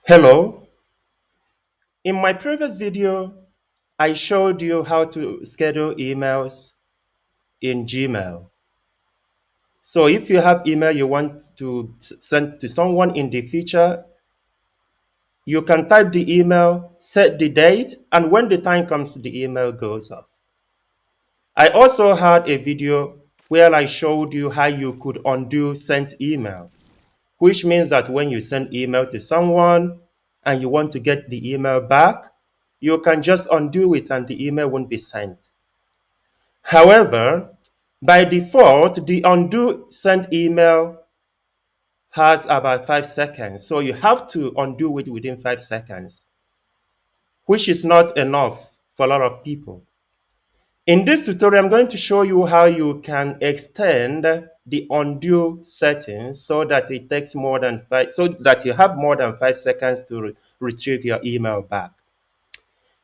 Hello. In my previous video, I showed you how to schedule emails in Gmail. So if you have email you want to send to someone in the future, you can type the email, set the date, and when the time comes, the email goes off. I also had a video where I showed you how you could undo sent email, which means that when you send email to someone and you want to get the email back, you can just undo it and the email won't be sent. However, by default, the undo send email has about 5 seconds. So you have to undo it within 5 seconds, which is not enough for a lot of people. In this tutorial, I'm going to show you how you can extend the undo settings so that it takes more than so that you have more than 5 seconds to retrieve your email back.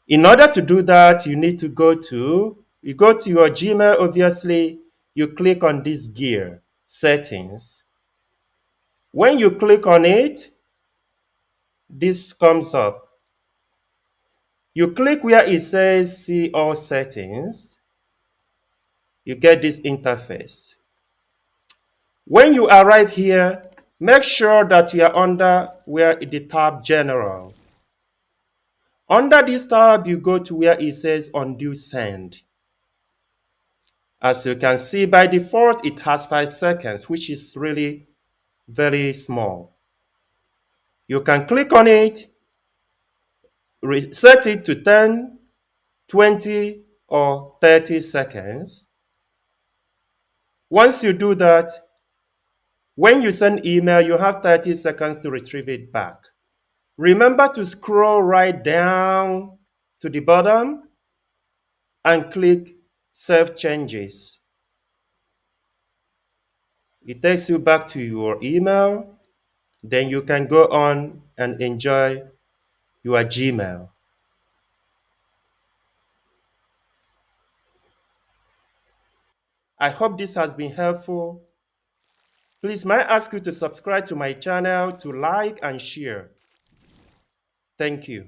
In order to do that, you go to your Gmail, obviously, you click on this gear, settings. When you click on it, this comes up. You click where it says see all settings, you get this interface. When you arrive here, make sure that you are under where the tab General. Under this tab, you go to where it says Undo Send. As you can see, by default, it has 5 seconds, which is really very small. You can click on it, set it to 10, 20, or 30 seconds. Once you do that, when you send email, you have 30 seconds to retrieve it back. Remember to scroll right down to the bottom and click Save Changes. It takes you back to your email. Then you can go on and enjoy your Gmail. I hope this has been helpful. Please, may I ask you to subscribe to my channel, to like and share. Thank you.